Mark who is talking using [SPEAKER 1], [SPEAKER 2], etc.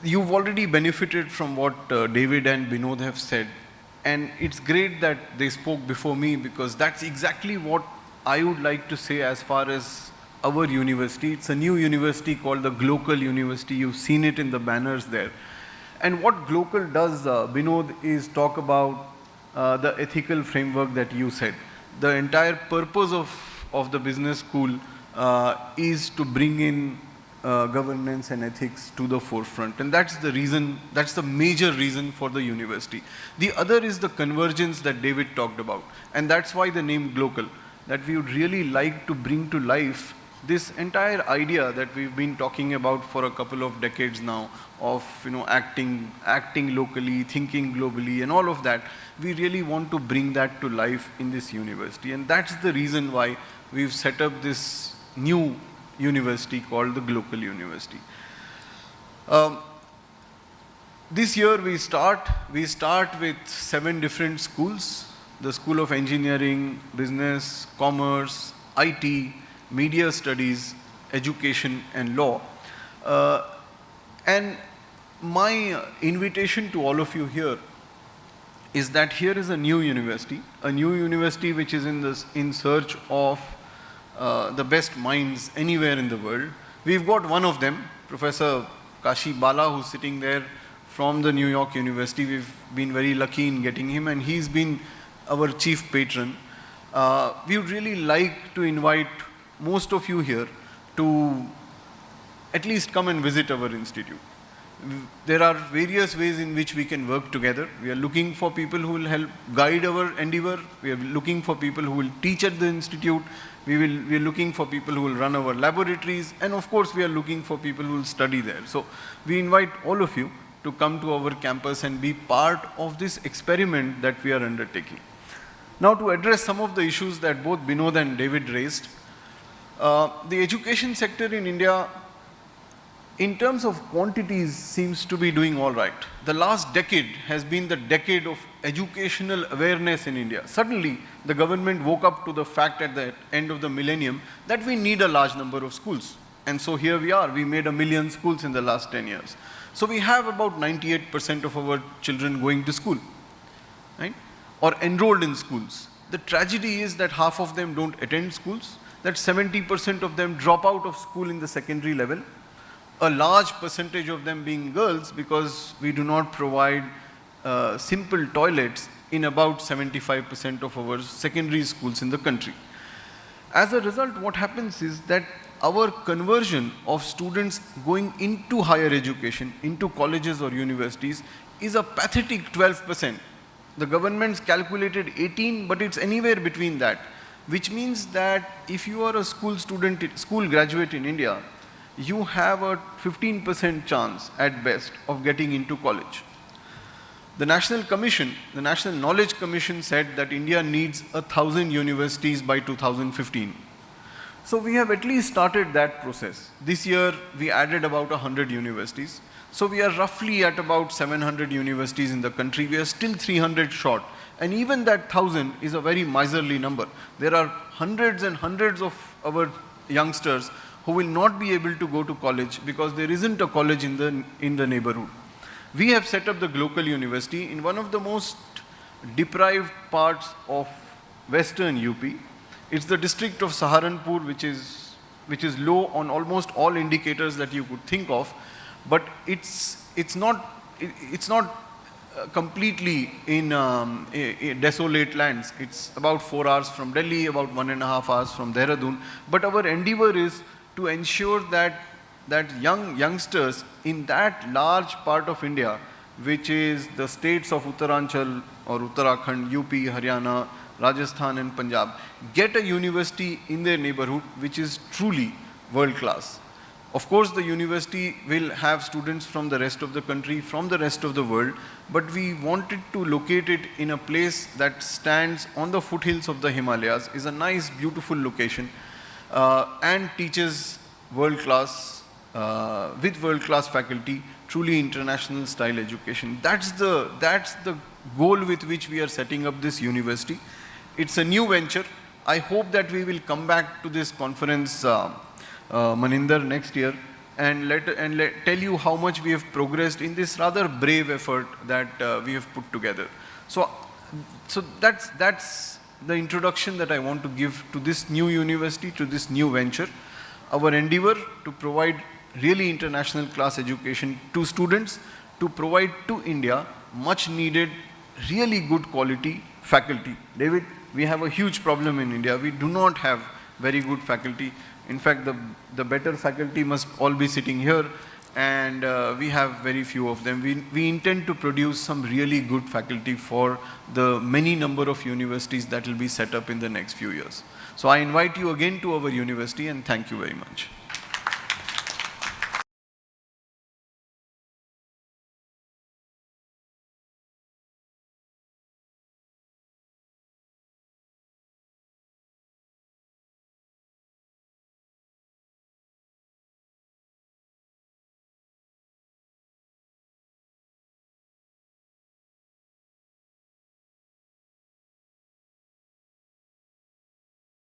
[SPEAKER 1] you've already benefited from what David and Binod have said. And it's great that they spoke before me, because that's exactly what I would like to say as far as our university. It's a new university called the Global University. You've seen it in the banners there. And what Global does, Binod, is talk about the ethical framework that you said. The entire purpose of the business school is to bring in governance and ethics to the forefront. And that's the reason, that's the major reason for the university. The other is the convergence that David talked about. And that's why the name Global, that we would really like to bring to life this entire idea that we've been talking about for a couple of decades now of, acting locally, thinking globally, and all of that. We really want to bring that to life in this university. And that's the reason why we've set up this new university called the Global University. This year we start with 7 different schools: the School of Engineering, Business, Commerce, IT, Media Studies, Education and Law. And my invitation to all of you here is that here is a new university which is in search of the best minds anywhere in the world. We've got one of them, Professor Kashi Bala, who's sitting there from the New York University. We've been very lucky in getting him, and he's been our chief patron. We would really like to invite most of you here to at least come and visit our institute. There are various ways in which we can work together. We are looking for people who will help guide our endeavor. We are looking for people who will teach at the institute. We are looking for people who will run our laboratories. And of course, we are looking for people who will study there. So we invite all of you to come to our campus and be part of this experiment that we are undertaking. Now, to address some of the issues that both Binod and David raised, the education sector in India, in terms of quantities, seems to be doing all right. The last decade has been the decade of educational awareness in India. Suddenly, the government woke up to the fact at the end of the millennium that we need a large number of schools. And so here we are. We made 1 million schools in the last 10 years. So we have about 98% of our children going to school, right? Or enrolled in schools. The tragedy is that half of them don't attend schools, that 70% of them drop out of school in the secondary level. A large percentage of them being girls, because we do not provide simple toilets in about 75% of our secondary schools in the country. As a result, what happens is that our conversion of students going into higher education, into colleges or universities, is a pathetic 12%. The government's calculated 18, but it's anywhere between that, which means that if you are a school graduate in India, you have a 15% chance at best of getting into college. The National Knowledge Commission said that India needs 1,000 universities by 2015. So we have at least started that process. This year we added about 100 universities. So we are roughly at about 700 universities in the country. We are still 300 short. And even that 1,000 is a very miserly number. There are hundreds and hundreds of our youngsters who will not be able to go to college because there isn't a college in the neighborhood. We have set up the Global University in one of the most deprived parts of Western UP. It's the district of Saharanpur, which is low on almost all indicators that you could think of, but it's not completely in desolate lands. It's about 4 hours from Delhi, about 1.5 hours from Dehradun. But our endeavor is to ensure that youngsters in that large part of India, which is the states of Uttaranchal or Uttarakhand, UP, Haryana, Rajasthan and Punjab, get a university in their neighborhood which is truly world class. Of course, the university will have students from the rest of the country, from the rest of the world, but we wanted to locate it in a place that stands on the foothills of the Himalayas, is a nice, beautiful location, and teaches world-class, with world-class faculty, truly international style education. That's the goal with which we are setting up this university. It's a new venture. I hope that we will come back to this conference, Maninder, next year, and tell you how much we have progressed in this rather brave effort that we have put together. So that's the introduction that I want to give to this new university, to this new venture. Our endeavor to provide really international class education to students, to provide to India much needed, really good quality faculty. David, we have a huge problem in India. We do not have very good faculty. In fact, the better faculty must all be sitting here, and we have very few of them. We intend to produce some really good faculty for the many number of universities that will be set up in the next few years. So I invite you again to our university, and thank you very much.